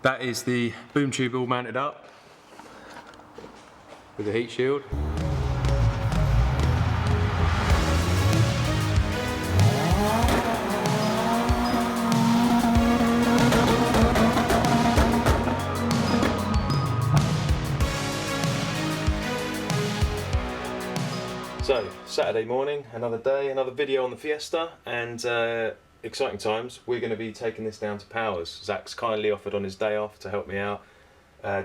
That is the boom tube all mounted up with the heat shield. So, Saturday morning, another day, another video on the Fiesta, and exciting times. We're going to be taking this down to Powers. Zach's kindly offered on his day off to help me out,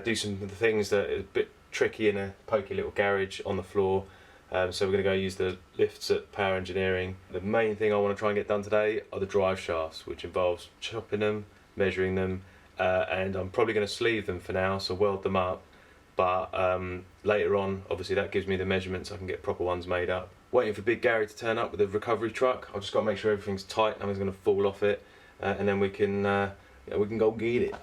do some of the things that are a bit tricky in a pokey little garage on the floor. So we're going to go use the lifts at Power Engineering. The main thing I want to try and get done today are the drive shafts, which involves chopping them, measuring them, and I'm probably going to sleeve them for now, so weld them up. But later on, obviously that gives me the measurements, I can get proper ones made up. Waiting for Big Gary to turn up with a recovery truck. I've just got to make sure everything's tight, nothing's going to fall off it, and then we can go get it.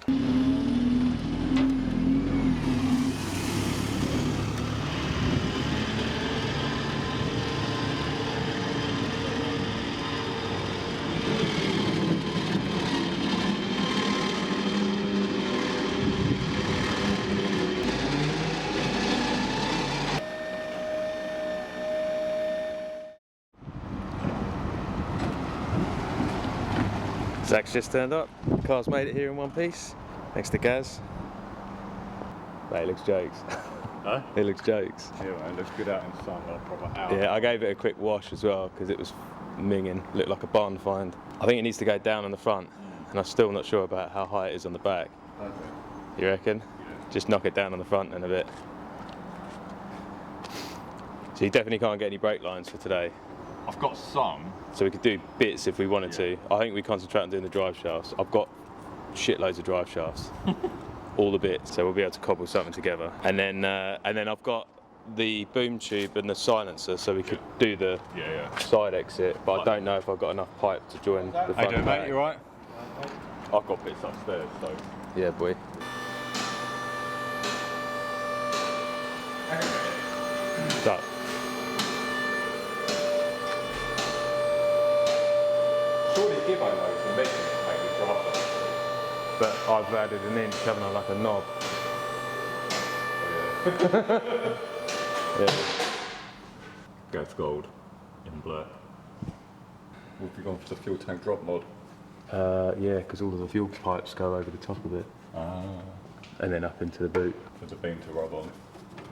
Zach's just turned up, the car's made it here in one piece, next to Gaz. Mate, it looks jokes. Huh? It looks jokes. Yeah, man, it looks good out in the sun, like proper out. Yeah, I gave it a quick wash as well, because it was minging, looked like a barn find. I think it needs to go down on the front, and I'm still not sure about how high it is on the back. Okay. You reckon? Yeah. Just knock it down on the front and a bit. So you definitely can't get any brake lines for today. I've got some. So we could do bits if we wanted to. I think we concentrate on doing the drive shafts. I've got shitloads of drive shafts, all the bits, so we'll be able to cobble something together. And then I've got the boom tube and the silencer, so we could do the side exit. But I don't know if I've got enough pipe to join the front. How you doing, back. mate? You right? I've got bits upstairs, so. Yeah, boy. So. Surely give I know some measurements to make me drive them. But I've added an inch, haven't I, like a knob. Yeah. Gas gold in black. What have you gone for the fuel tank drop mod? Yeah, because all of the fuel pipes go over the top of it. Ah. And then up into the boot. For the beam to rub on.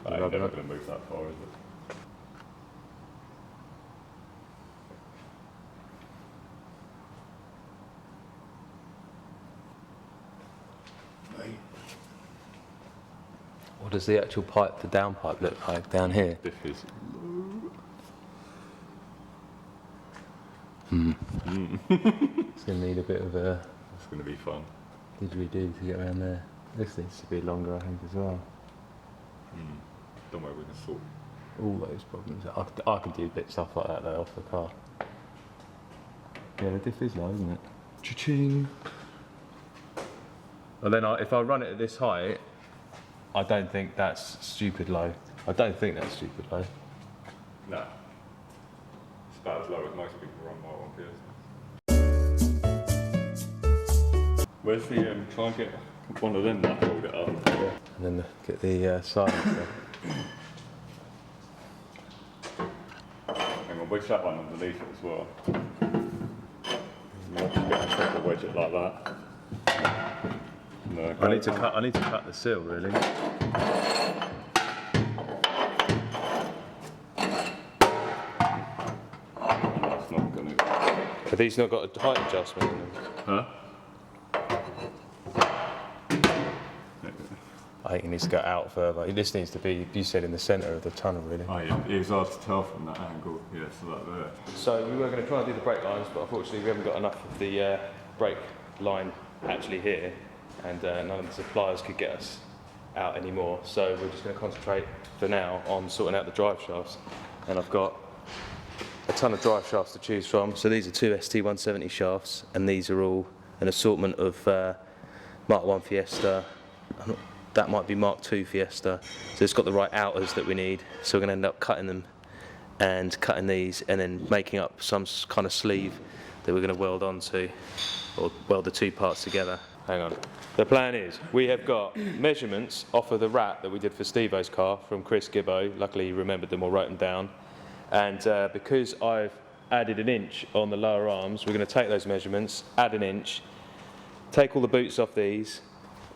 But ain't never going to move that far, is it? What does the actual pipe, the down pipe, look like down here? This is It's going to need a bit of a... It's going to be fun. didgeridoo to get around there. This needs to be longer, I think, as well. Don't worry, we can sort All those problems. I can do bits stuff like that though off the car. Yeah, the diff is low, isn't it? Cha-ching! And then if I run it at this height, I don't think that's stupid low. I don't think that's stupid low. No. It's about as low as most people run my one Fiesta. Where's the, try and get one of them that hold it up. Yeah. And then get the silencer. Hang on, wedge that one underneath it as well. Just get a proper wedge it like that. No, I need to cut the seal really. That's not gonna. Have these not got a height adjustment in them? Huh? I think it needs to go out further. This needs to be, you said, in the centre of the tunnel really. Oh yeah, it was hard to tell from that angle. Yeah, so like there. So we were going to try and do the brake lines, but unfortunately we haven't got enough of the brake line actually here, and none of the suppliers could get us out anymore. So we're just going to concentrate for now on sorting out the drive shafts. And I've got a ton of drive shafts to choose from. So these are two ST170 shafts, and these are all an assortment of Mk1 Fiesta. That might be Mk2 Fiesta. So it's got the right outers that we need. So we're going to end up cutting them and cutting these and then making up some kind of sleeve that we're going to weld onto, or weld the two parts together. hang on. The plan is, we have got measurements off of the rat that we did for Steve-O's car from Chris Gibbo. Luckily he remembered them or wrote them down. And because I've added an inch on the lower arms, we're going to take those measurements, add an inch, take all the boots off these,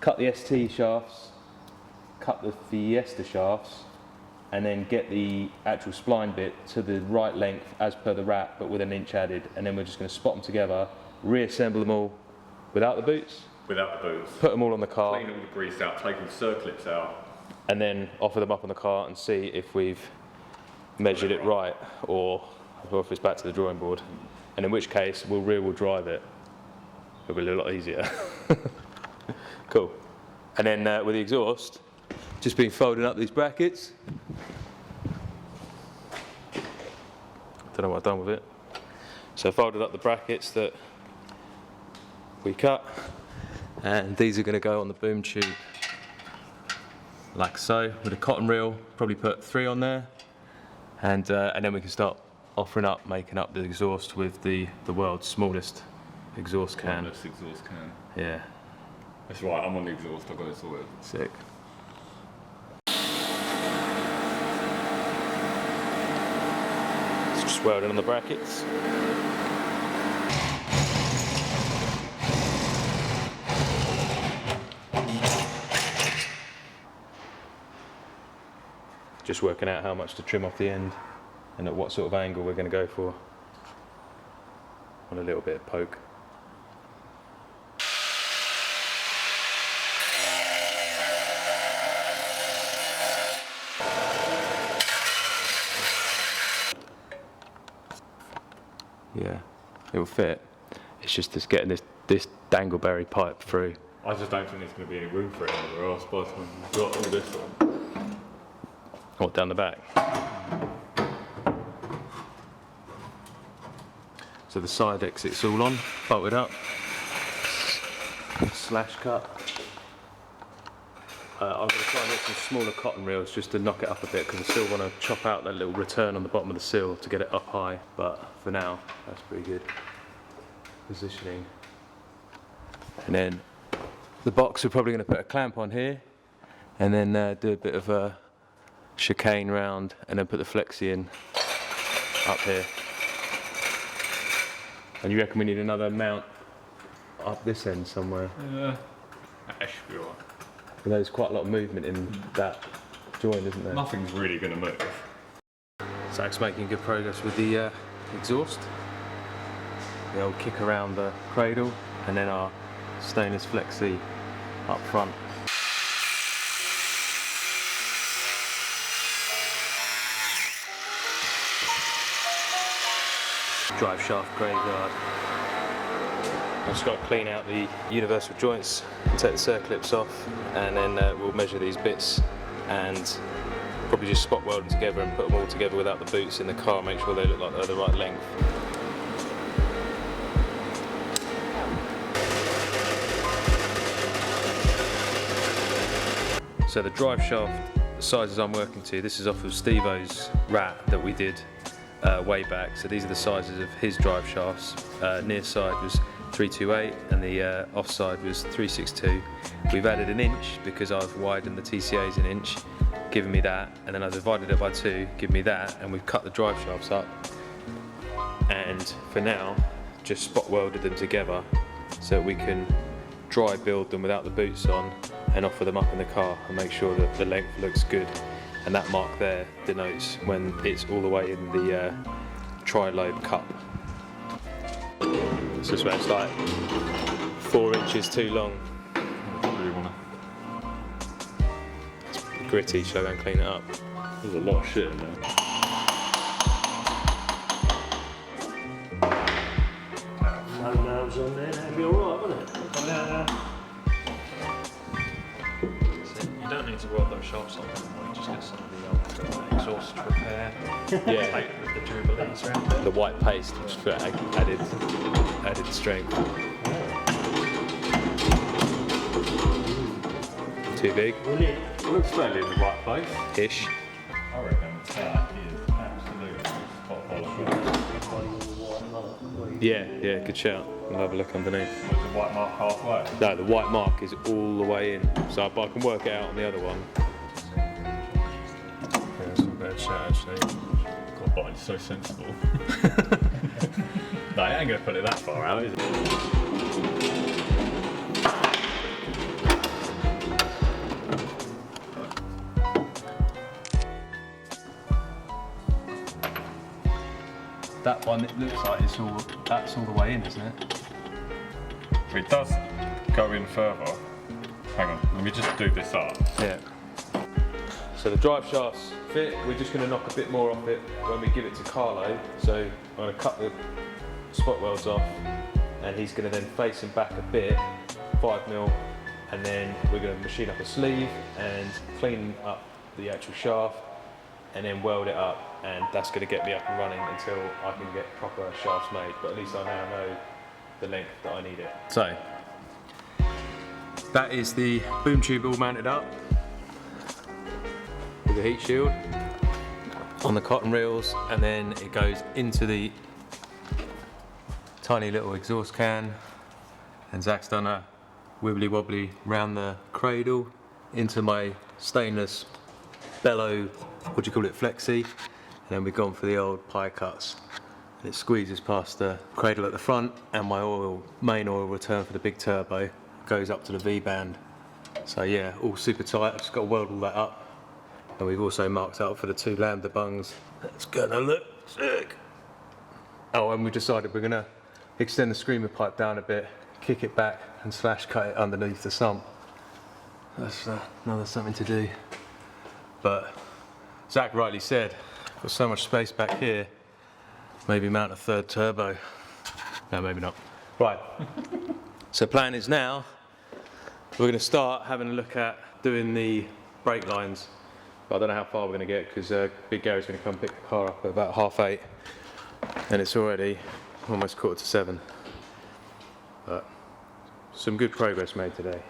cut the ST shafts, cut the Fiesta shafts, and then get the actual spline bit to the right length as per the rat, but with an inch added. And then we're just going to spot them together, reassemble them all without the boots. Without the boots. Put them all on the car. Clean all the grease out, take all the circlips out. And then offer them up on the car and see if we've measured it right, or if it's back to the drawing board. And in which case, we'll rear-wheel drive it. It'll be a lot easier. Cool. And then with the exhaust, just been folding up these brackets. Don't know what I've done with it. So I folded up the brackets that we cut, and these are going to go on the boom tube like so, with a cotton reel. Probably put 3 on there, and then we can start offering up, making up the exhaust with the world's smallest exhaust can. Smallest exhaust can. Yeah. That's right, I'm on the exhaust, I've got it sorted. Sick. Just welding on the brackets. Just working out how much to trim off the end and at what sort of angle we're going to go for on a little bit of poke. Yeah, it will fit. It's just getting this dangleberry pipe through. I just don't think there's going to be any room for it anywhere else by the time we've got all this on. Or down the back. So the side exit's all on, bolted up, slash cut. I'm going to try and get some smaller cotton reels just to knock it up a bit, because I still want to chop out that little return on the bottom of the sill to get it up high, but for now that's pretty good positioning. And then the box, we're probably going to put a clamp on here and then do a bit of a chicane round and then put the flexi in up here. And you reckon we need another mount up this end somewhere? Yeah, that should be alright. There's quite a lot of movement in that joint, isn't there? Nothing's really going to move. Zach's making good progress with the exhaust. The old kick around the cradle, and then our stainless flexi up front. Driveshaft graveyard. I've just got to clean out the universal joints, take the circlips off, and then we'll measure these bits and probably just spot weld them together and put them all together without the boots in the car, make sure they look like they're the right length. So the drive shaft sizes I'm working to, this is off of Steve-O's rat that we did way back. So these are the sizes of his drive shafts. Near side was 328 and the offside was 362. We've added an inch because I've widened the TCAs an inch, given me that, and then I've divided it by 2, given me that, and we've cut the drive shafts up. And for now, just spot welded them together so that we can dry build them without the boots on and offer them up in the car and make sure that the length looks good. And that mark there denotes when it's all the way in the tri-lobe cup. So it's where it's like 4 inches too long. It's gritty, should I go and clean it up? There's a lot of shit in there. No nerves on there, that'd be alright, wouldn't it? You don't need to weld those shafts on anymore, just get some of the exhaust to repair. Yeah. Paint with the Jubilees around it. The white paste, which for added strength. Too big? It looks fairly in the right place. Ish. I reckon that is absolutely spot on. Yeah, good shout. We'll have a look underneath. With the white mark halfway. No, the white mark is all the way in, so I can work it out on the other one. Yeah, that's a bad shout actually. God, but it's so sensible. No, I ain't gonna put it that far out, is it? That one, it looks like that's all the way in, isn't it? It does go in further. Hang on, let me just do this up. Yeah. So the drive shafts fit, we're just going to knock a bit more off it when we give it to Carlo. So I'm going to cut the spot welds off and he's going to then face him back a bit, 5mm, and then we're going to machine up a sleeve and clean up the actual shaft and then weld it up, and that's going to get me up and running until I can get proper shafts made, but at least I now know the length that I need it. So that is the boom tube all mounted up with the heat shield on the cotton reels, and then it goes into the tiny little exhaust can, and Zach's done a wibbly wobbly round the cradle into my stainless bellow, what do you call it, flexi, and then we've gone for the old pie cuts, and it squeezes past the cradle at the front, and my main oil return for the big turbo goes up to the V-band. So yeah, all super tight. I've just got to weld all that up, and we've also marked out for the 2 lambda bungs. That's gonna look sick. Oh, and we decided we're gonna extend the screamer pipe down a bit, kick it back and slash cut it underneath the sump. That's another something to do. But Zach rightly said, got so much space back here, maybe mount a 3rd turbo. No, maybe not. Right, so plan is now, we're going to start having a look at doing the brake lines. But I don't know how far we're going to get because Big Gary's going to come pick the car up at about 8:30, and it's already almost 7:15. But some good progress made today.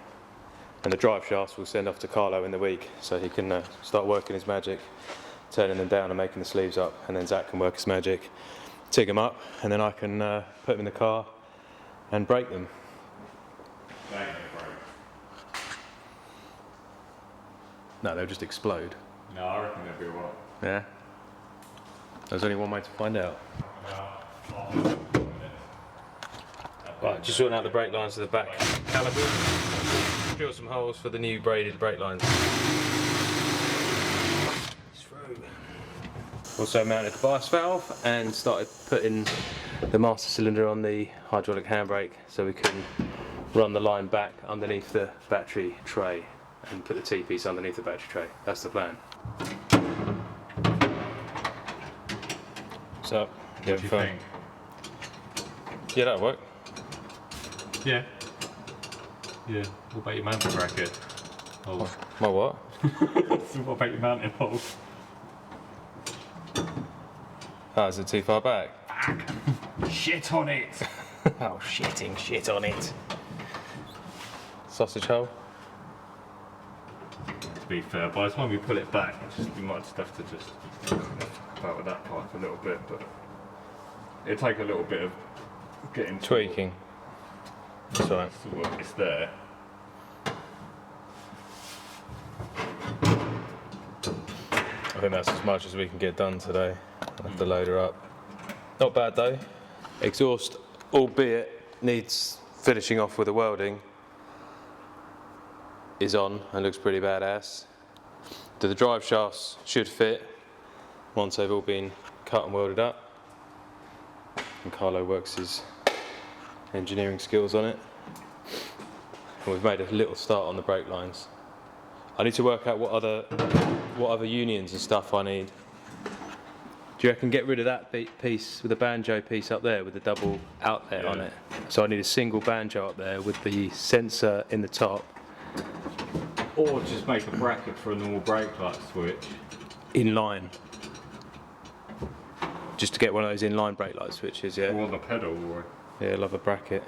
And the drive shafts we'll send off to Carlo in the week so he can start working his magic, turning them down and making the sleeves up, and then Zach can work his magic, tig them up, and then I can put them in the car and brake them. No, they'll just explode. No, I reckon they'll be alright. Yeah? There's only one way to find out. Right, just sorting out the brake lines to the back caliper. Drill some holes for the new braided brake lines. Through. Also mounted the bias valve and started putting the master cylinder on the hydraulic handbrake so we can run the line back underneath the battery tray and put the T-piece underneath the battery tray. That's the plan. So, What do you think? Yeah, that'll work. Yeah. Yeah. What about your mounting bracket? Oh. My what? What about your mounting hole? Oh, is it too far back? Shit on it! Oh, shit on it. Sausage hole? To be fair, by the time we pull it back, we might just have to just about with that pipe a little bit, but it'll take a little bit of getting Tweaking. That's right. So it's there. I think that's as much as we can get done today. I'll have to load her up. Not bad though. Exhaust, albeit needs finishing off with the welding, is on and looks pretty badass. The drive shafts should fit once they've all been cut and welded up. And Carlo works his engineering skills on it. And we've made a little start on the brake lines. I need to work out what other unions and stuff I need. Do you reckon get rid of that piece with the banjo piece up there with the double outlet on it? So I need a single banjo up there with the sensor in the top. Or just make a bracket for a normal brake light switch. In line. Just to get one of those inline brake light switches, yeah? Or on the pedal, or... Yeah, I love a bracket.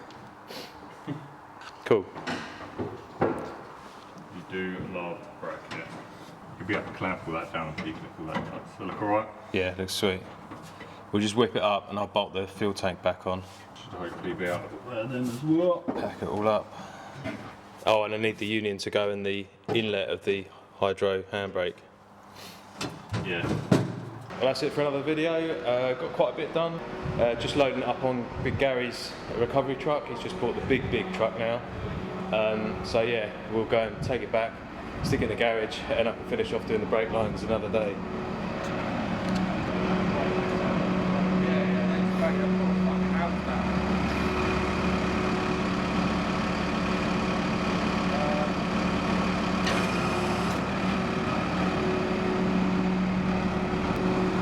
Cool. You do love bracket. You'll be able to clamp all that down and keep all that cut. Does it look alright? Yeah, looks sweet. We'll just whip it up and I'll bolt the fuel tank back on. should hopefully be out of it there then as well. Pack it all up. Oh, and I need the union to go in the inlet of the hydro handbrake. Yeah. Well, that's it for another video. Got quite a bit done. Just loading it up on Big Gary's recovery truck. He's just bought the big truck now. So yeah, we'll go and take it back, stick it in the garage, and I can finish off doing the brake lines another day.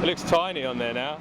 It looks tiny on there now.